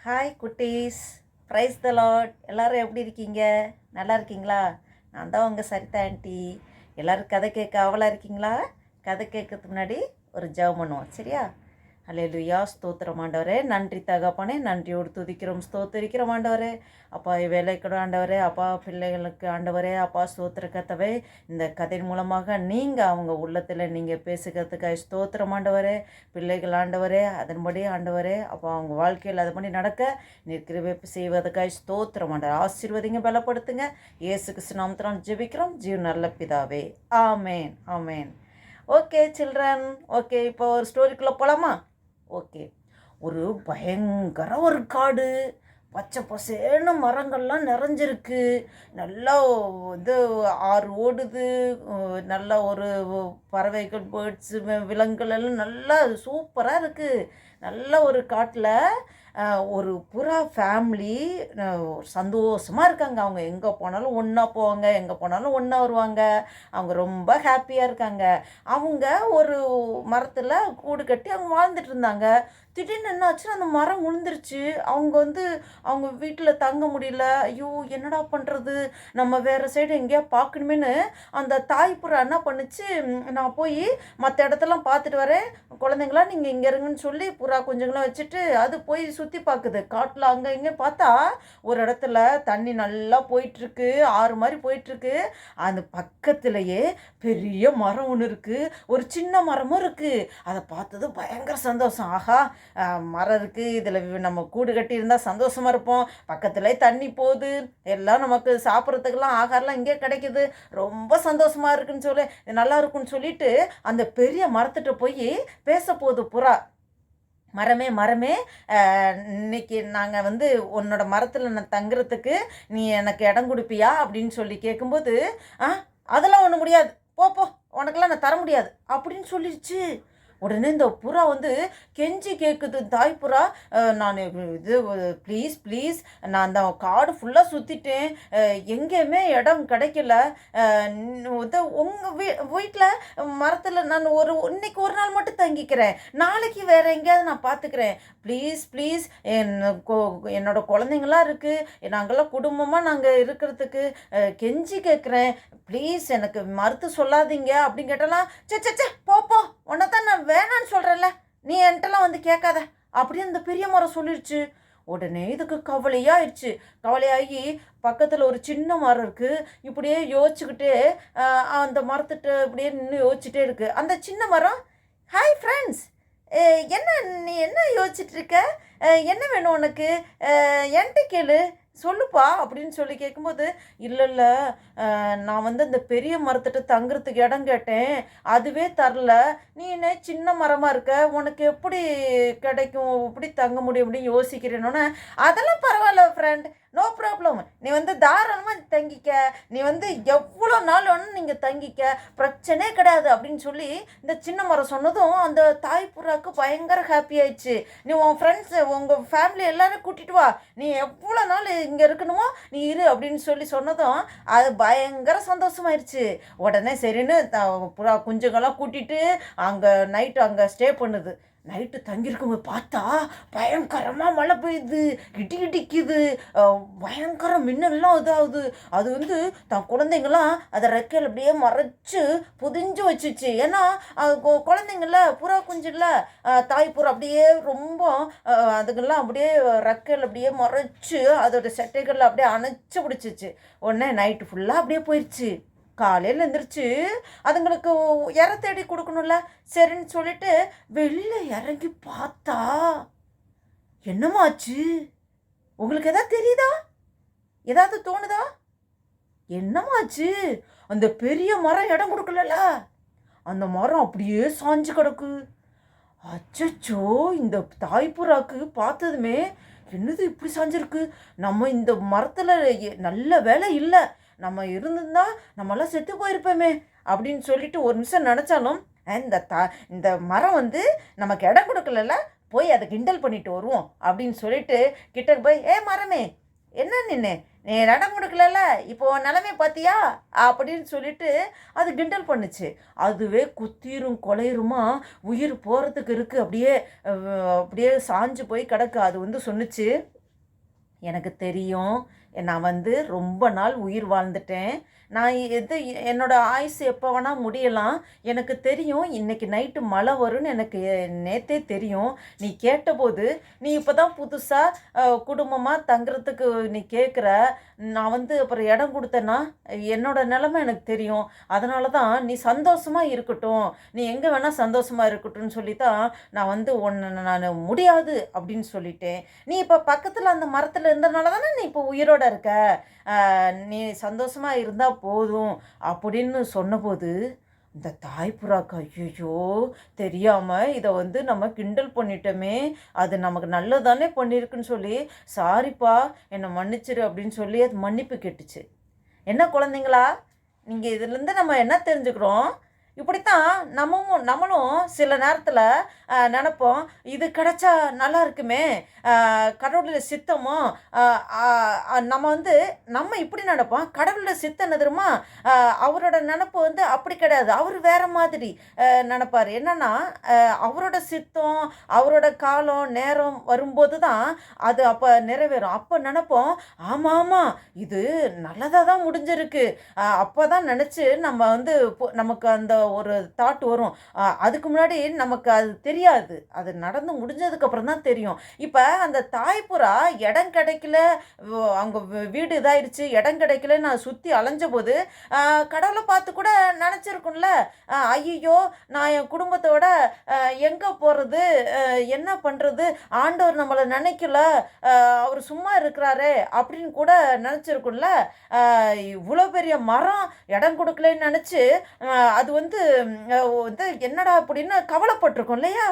Hi குட்டீஸ், price த Lord. எல்லோரும் எப்படி இருக்கீங்க? நல்லா இருக்கீங்களா? நான் தான் உங்கள் சரிதா ஆண்டி. எல்லோரும் கதை கேட்க ஆவலாக இருக்கீங்களா? கதை கேட்கறதுக்கு முன்னாடி ஒரு ஜெபம் பண்ணுவோம், சரியா? அல்லேலூயா. ஸ்தோத்திரம் ஆண்டவரே, நன்றி தகப்பனே, நன்றியோடு துதிக்கிறோம், ஸ்தோத்திரிக்கிறோம் ஆண்டவரே. அப்பா வேலைக்கூட ஆண்டவரே, அப்பா பிள்ளைகளுக்கு ஆண்டவரே, அப்பா ஸ்தோத்திர கத்தவே, இந்த கதையின் மூலமாக நீங்கள் அவங்க உள்ளத்தில் நீங்கள் பேசுகிறதுக்காக ஸ்தோத்திரம் ஆண்டவரே. பிள்ளைகள் ஆண்டவரே, அதன்படி ஆண்டவரே, அப்பா அவங்க வாழ்க்கையில் அதுபடி நடக்க நீர் கிருபை செய்வதற்காக ஸ்தோத்திரம் ஆண்டவர். ஆசீர்வதிங்க, பலப்படுத்துங்க. இயேசு கிறிஸ்து நாமத்தினால் ஜெபிக்கிறோம் ஜீவ நல்ல பிதாவே. ஆமேன், ஆமேன். ஓகே சில்ட்ரன், ஓகே, இப்போ ஒரு ஸ்டோரிக்குள்ளே போகலாமா? ஓகே. ஒரு பயங்கர ஒரு காடு, பச்சை பசேன்னு மரங்கள்லாம் நிறைஞ்சிருக்கு. நல்லா இது ஆறு ஓடுது, நல்லா ஒரு பறவைகள், பேர்ட்ஸு, விலங்குகள் எல்லாம் நல்லா சூப்பராக இருக்குது. நல்ல ஒரு காட்டில் ஒரு புறா ஃபேமிலி சந்தோஷமாக இருக்காங்க. அவங்க எங்கே போனாலும் ஒன்றா போவாங்க, எங்கே போனாலும் ஒன்றா வருவாங்க. அவங்க ரொம்ப ஹாப்பியாக இருக்காங்க. அவங்க ஒரு மரத்தில் கூடு கட்டி அவங்க வாழ்ந்துட்டு இருந்தாங்க. திடீர்னு என்னாச்சுன்னா அந்த மரம் விழுந்துருச்சு. அவங்க வீட்டில் தங்க முடியல. ஐயோ என்னடா பண்ணுறது, நம்ம வேறு சைடு எங்கேயா பார்க்கணுமேனு அந்த தாய்ப்புறா என்ன பண்ணுச்சு, நான் போய் மற்ற இடத்தெல்லாம் பார்த்துட்டு வரேன், குழந்தைங்களா நீங்கள் இங்கே இருங்கன்னு சொல்லி புறா குஞ்சுங்களாம் வச்சுட்டு அது போய் சுற்றி பார்க்குது. காட்டில் அங்கே இங்கே பார்த்தா ஒரு இடத்துல தண்ணி நல்லா போயிட்டுருக்கு, ஆறு மாதிரி போயிட்டுருக்கு. அந்த பக்கத்துலேயே பெரிய மரம் ஒன்று இருக்குது, ஒரு சின்ன மரமும் இருக்குது. அதை பார்த்தது பயங்கர சந்தோஷம். ஆஹா, மரம் இருக்குது, இதில் நம்ம கூடு கட்டி இருந்தால் சந்தோஷமாக இருப்போம், பக்கத்துலேயே தண்ணி போகுது, எல்லாம் நமக்கு சாப்பிட்றதுக்கெல்லாம் ஆகாரம்லாம் இங்கே கிடைக்குது, ரொம்ப சந்தோஷமாக இருக்குன்னு சொல்லி நல்லா இருக்குன்னு சொல்லிட்டு அந்த பெரிய மரத்துட்ட போய் பேச போகுது புறா. மரமே, இன்னைக்கு நாங்கள் உன்னோட மரத்தில் நான் தங்குறதுக்கு நீ எனக்கு இடம் கொடுப்பியா அப்படின்னு சொல்லி கேட்கும்போது, அதெல்லாம் ஒன்றும் முடியாது, போ, உனக்கெல்லாம் நான் தர முடியாது அப்படின்னு சொல்லிடுச்சு. உடனே இந்த புறா கெஞ்சி கேட்குது, தாய்ப்புறா, நான் இது ப்ளீஸ் நான் அந்த காடு ஃபுல்லாக சுற்றிட்டேன், எங்கேயுமே இடம் கிடைக்கல, உங்கள் வீட்டில் மரத்தில் நான் இன்னைக்கு ஒரு நாள் மட்டும் தங்கிக்கிறேன், நாளைக்கு வேறு எங்கேயாவது நான் பார்த்துக்கிறேன், ப்ளீஸ் என்னோட குழந்தைங்களாம் இருக்குது, நாங்கள்லாம் குடும்பமாக நாங்கள் இருக்கிறதுக்கு கெஞ்சி கேட்குறேன், ப்ளீஸ் எனக்கு மறுத்து சொல்லாதீங்க அப்படின்னு கேட்டாலாம், சே போ, உன்னை தான் நான் வேணான்னு சொல்கிறேன்ல, நீ என்கிட்டலாம் கேட்காத அப்படின்னு அந்த பெரிய மரம் சொல்லிடுச்சு. உடனே இதுக்கு கவலையாகி பக்கத்தில் ஒரு சின்ன மரம் இருக்குது. இப்படியே யோசிச்சுக்கிட்டே அந்த மரத்துட்டு இப்படியே நின்று யோசிச்சுட்டே இருக்குது. அந்த சின்ன மரம், ஹாய் ஃப்ரெண்ட்ஸ், நீ என்ன யோசிச்சுட்ருக்க, என்ன வேணும் உனக்கு, என்கிட்ட கேளு, சொல்லுப்பா அப்படின்னு சொல்லி கேட்கும்போது, இல்லை நான் அந்த பெரிய மரத்துட்டு தங்குறதுக்கு இடம் கேட்டேன், அதுவே தரல, நீ என்ன சின்ன மரமாக இருக்க, உனக்கு எப்படி கிடைக்கும், எப்படி தங்க முடியும் அப்படின்னு யோசிக்கிறேன்னொன்னே, அதெல்லாம் பரவாயில்ல ஃப்ரெண்ட், நோ ப்ராப்ளம், நீ தாராளமாக தங்கிக்க, நீ எவ்வளோ நாள் வேணும் நீங்கள் தங்கிக்க, பிரச்சனையே கிடையாது அப்படின்னு சொல்லி இந்த சின்ன மரம் சொன்னதும் அந்த தாய்ப்புறாவுக்கு பயங்கர ஹாப்பி ஆயிடுச்சு. நீ உன் ஃப்ரெண்ட்ஸு, உங்கள் ஃபேமிலி எல்லோரும் கூட்டிகிட்டு வா, நீ எவ்வளோ நாள் இங்கே இருக்கணுமோ நீ இரு அப்படின்னு சொல்லி சொன்னதும் அது பயங்கர சந்தோஷமாயிருச்சு. உடனே சரின்னு புறா குஞ்சுங்கெல்லாம் கூட்டிகிட்டு அங்கே நைட்டு அங்கே ஸ்டே பண்ணுது. நைட்டு தங்கியிருக்கும்போது பார்த்தா பயங்கரமாக மழை பெய்யுது, இடிக்குது, பயங்கர மின்னல்லாம் இதாகுது. அது தன் குழந்தைங்களாம் அதை ரெக்கையில் அப்படியே மறைச்சு புதிஞ்சு வச்சுச்சு. ஏன்னா குழந்தைங்கள புறா குஞ்சுல தாய்ப்புறா அப்படியே ரொம்ப அதுக்கெல்லாம் அப்படியே ரெக்கையில் அப்படியே மறைச்சு அதோட செட்டைகளில் அப்படியே அணைச்சி பிடிச்சிச்சு. உடனே நைட்டு ஃபுல்லாக அப்படியே போயிடுச்சு. காலையில் எழுந்திரிச்சு அதுங்களுக்கு இற தேடி கொடுக்கணும்ல, சரின்னு சொல்லிட்டு வெளியில் இறங்கி பார்த்தா என்னமாச்சு? உங்களுக்கு எதாவது தெரியுதா? ஏதாவது தோணுதா? என்னமாச்சு? அந்த பெரிய மரம் இடம் கொடுக்கல, அந்த மரம் அப்படியே சாஞ்சு கிடக்கு. அச்சச்சோ, இந்த தாய்ப்புறாக்கு பார்த்ததுமே என்னது இப்படி சாஞ்சிருக்கு, நம்ம இந்த மரத்தில் நல்ல வேலை இல்லை, நம்ம இருந்திருந்தா நம்மளாம் செத்து போயிருப்போமே அப்படின்னு சொல்லிட்டு ஒரு நிமிஷம் நினச்சாலும், இந்த மரம் நமக்கு இடம் கொடுக்கல, போய் அதை கிண்டல் பண்ணிட்டு வருவோம் அப்படின்னு சொல்லிட்டு கிட்ட போய், மரமே என்ன நீ இடம் கொடுக்கல, இப்போ நிலமே பார்த்தியா அப்படின்னு சொல்லிட்டு அது கிண்டல் பண்ணுச்சு. அதுவே குத்தீரும் கொலையுமா உயிர் போகிறதுக்கு இருக்குது, அப்படியே சாஞ்சு போய் கிடக்கு. அது சொன்னுச்சு, எனக்கு தெரியும். நான் ரொம்ப நாள் உயிர் வாழ்ந்துட்டேன். நான் என்னோட ஆயுசு எப்போ வேணா முடியலாம். எனக்கு தெரியும் இன்னைக்கு நைட்டு மழை வரும்னு எனக்கு நேத்தே தெரியும். நீ கேட்டபோது, நீ இப்போ தான் புதுசா குடும்பமா தங்குறதுக்கு நீ கேட்குற. நான் அப்புறம் இடம் குடுத்தேன்னா, என்னோட நிலைமை எனக்கு தெரியும். அதனால தான் நீ சந்தோஷமா இருக்கட்டும். நீ எங்க வேணா சந்தோஷமா இருக்கட்டும்னு சொல்லி தான் நான் உன்ன நானு முடியாது அப்படின்னு சொல்லிட்டேன். நீ இப்போ பக்கத்துல அந்த மரத்துல இருந்தனால தானே நீ இப்போ உயிரோட இருக்க. நீ சந்தோஷமா இருந்தா போதும் அப்படின்னு சொன்னபோது, இந்த தாய்ப்புறாக்கு ஐயையோ! தெரியாம இத நம்ம கிண்டல் பண்ணிட்டோமே! அது நமக்கு நல்லது தானே பண்ணியிருக்குன்னு சொல்லி, "சாரிப்பா, என்ன மன்னிச்சிரு" அப்படின்னு சொல்லி அது மன்னிப்பு கேட்டுச்சு. என்ன குழந்தைங்களா, நீங்க இதுலேருந்து நம்ம என்ன தெரிஞ்சுக்கிறோம்? இப்படித்தான் நம்மளும் சில நேரத்தில் நினைப்போம், இது கிடைச்சா நல்லா இருக்குமே, கடவுளுடைய சித்தமோ, நம்ம நம்ம இப்படி நினைப்போம். கடவுளுடைய சித்தம் என்ன தெரியுமா? அவரோட நினப்பு அப்படி கிடையாது. அவர் வேற மாதிரி நினைப்பார். என்னன்னா, அவரோட சித்தம், அவரோட காலம் நேரம் வரும்போது தான் அது அப்போ நிறைவேறும். அப்போ நினைப்போம், ஆமாம் ஆமாம், இது நல்லதாக தான் முடிஞ்சிருக்கு. அப்போ தான் நினச்சி நம்ம நமக்கு அந்த ஒரு தாட் வரும். அதுக்கு முன்னாடி நமக்கு அது தெரியாது. அது நடந்து முடிஞ்சதுக்கப்புறம் தான் தெரியும். இப்போ அந்த தாய்ப்புறா இடம் கிடைக்கல, அங்கே வீடு இதாயிருச்சு, இடம் கிடைக்கல, நான் சுற்றி அலைஞ்சபோது கடவுளை பார்த்து கூட நினச்சிருக்கும்ல, ஐயோ நான் என் குடும்பத்தோட எங்கே போகிறது, என்ன பண்ணுறது, ஆண்டவர் நம்மளை நினைக்கல, அவர் சும்மா இருக்கிறாரே அப்படின்னு கூட நினச்சிருக்கும்ல. இவ்வளோ பெரிய மரம் இடம் கொடுக்கலன்னு நினச்சி அது என்னடா அப்படின்னு கவலைப்பட்டிருக்கும் இல்லையா?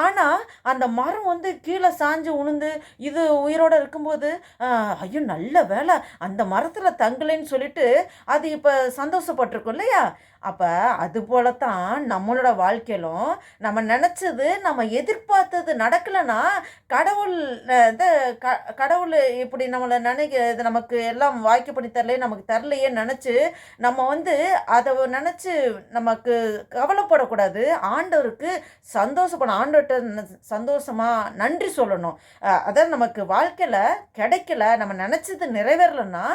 ஆனால் அந்த மரம் கீழே சாஞ்சு உளுந்து இது உயிரோடு இருக்கும்போது, ஐயோ நல்ல வேலை அந்த மரத்தில் தங்கலைன்னு சொல்லிட்டு அது இப்போ சந்தோஷப்பட்டிருக்கும் இல்லையா? அப்போ அது போல தான் நம்மளோட வாழ்க்கையிலும் நம்ம நினச்சது நம்ம எதிர்பார்த்தது நடக்கலைன்னா கடவுள் இது கடவுள் இப்படி நம்மளை இது நமக்கு எல்லாம் வாய்க்கு பண்ணி தரலையே, நமக்கு தரலையே நினச்சி நம்ம அதை நினச்சி நமக்கு கவலைப்படக்கூடாது. ஆண்டவருக்கு சந்தோஷப்படணும். ஆண்டவர்கிட்ட சந்தோஷமாக நன்றி சொல்லணும். அதாவது நமக்கு வாழ்க்கையில் கிடைக்கல, நம்ம நினச்சது நிறைவேறலைன்னா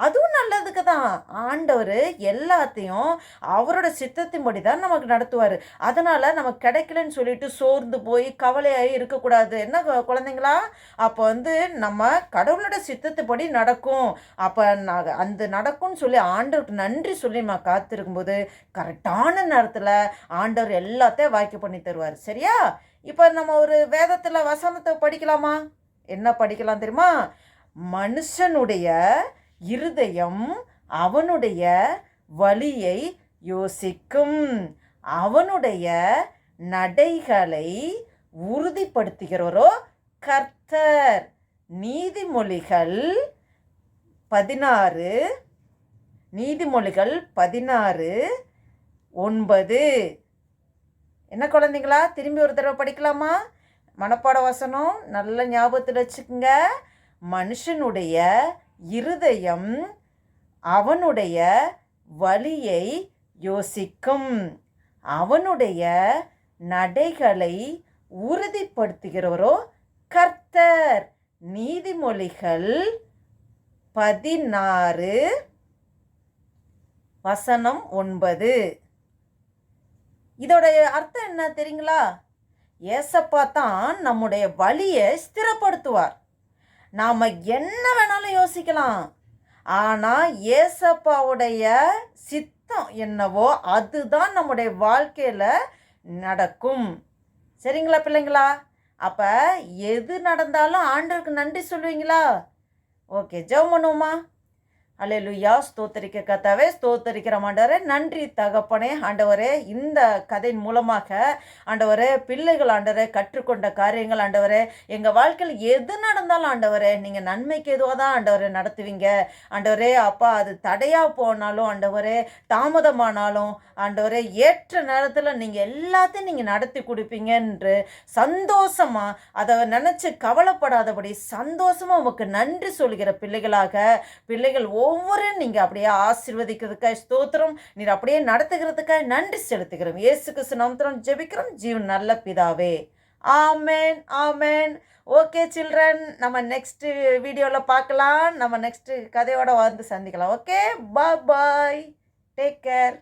அதுவும் நல்லதுக்கு தான். ஆண்டவர் எல்லாத்தையும் அவரோட சித்தத்தின்படி தான் நமக்கு நடத்துவார். அதனால் நமக்கு கிடைக்கலன்னு சொல்லிட்டு சோர்ந்து போய் கவலையாகி இருக்கக்கூடாது. என்ன குழந்தைங்களா? அப்போ நம்ம கடவுளோட சித்தத்துப்படி நடக்கும். அப்போ அந்த நடக்கும்னு சொல்லி ஆண்டவருக்கு நன்றி சொல்லி நம்ம காத்திருக்கும்போது கரெக்டான நேரத்தில் ஆண்டவர் எல்லாத்தையும் வாய்க்கு பண்ணி தருவார். சரியா? இப்போ நம்ம ஒரு வேதத்தில் வசனத்தை படிக்கலாமா? என்ன படிக்கலாம் தெரியுமா? மனுஷனுடைய இருதயம் அவனுடைய வழியை யோசிக்கும், அவனுடைய நடைகளை உறுதிப்படுத்துகிறவரோ கர்த்தர். நீதிமொழிகள் 16 9. என்ன குழந்தைங்களா, திரும்பி ஒரு தடவை படிக்கலாமா? மனப்பாட வசனம் நல்ல ஞாபகத்தில் வச்சுக்கோங்க. மனுஷனுடைய இருதயம் அவனுடைய வழியை யோசிக்கும், அவனுடைய நடைகளை உறுதிப்படுத்துகிறவரோ கர்த்தர். நீதிமொழிகள் 16 வசனம் 9. இதோடைய அர்த்தம் என்ன தெரியுங்களா? ஏசப்பா தான் நம்முடைய வழியை ஸ்திரப்படுத்துவார். நாம் என்ன வேணாலும் யோசிக்கலாம், ஆனால் ஏசப்பாவுடைய சித்தம் என்னவோ அதுதான் நம்முடைய வாழ்க்கையில் நடக்கும். சரிங்களா பிள்ளைங்களா? அப்போ எது நடந்தாலும் ஆண்டவருக்கு நன்றி சொல்லுவீங்களா? ஓகே, ஜெபம் பண்ணுவோமா? அல்லேலூயா. ஸ்தோத்தரிக்க கர்த்தாவே, ஸ்தோத்தரிக்கிற ஆண்டவரே, நன்றி தகப்பனே. ஆண்டவரே, இந்த கதையின் மூலமாக ஆண்டவரே பிள்ளைகள் ஆண்டவரே கற்றுக்கொண்ட காரியங்கள் ஆண்டவரே, எங்கள் வாழ்க்கையில் எது நடந்தாலும் ஆண்டவரே நீங்கள் நன்மைக்கு எதுவாக தான் ஆண்டவரே நடத்துவீங்க. ஆண்டவரே அப்பா, அது தடையாக போனாலும் ஆண்டவரே, தாமதமானாலும் ஆண்டவரே, ஏற்ற நேரத்தில் நீங்கள் எல்லாத்தையும் நீங்கள் நடத்தி கொடுப்பீங்க என்று சந்தோஷமாக அதை நினச்சி கவலைப்படாதபடி சந்தோஷமாக உமக்கு நன்றி சொல்கிற பிள்ளைகள் ஒவ்வொரு நீங்கள் அப்படியே ஆசீர்வதிக்கிறதுக்காக ஸ்தோத்திரம், நீர் அப்படியே நடத்துகிறதுக்காக நன்றி செலுத்துகிறோம். இயேசு கிறிஸ்து நாமத்தில் ஜெபிக்கிறோம் ஜீவன் நல்ல பிதாவே, ஆமென் ஆமென். ஓகே சில்ட்ரன், நம்ம நெக்ஸ்ட் வீடியோவில் பார்க்கலாம். நம்ம நெக்ஸ்ட் கதையோட வந்து சந்திக்கலாம். ஓகே, பாய் பாய், டேக் கேர்.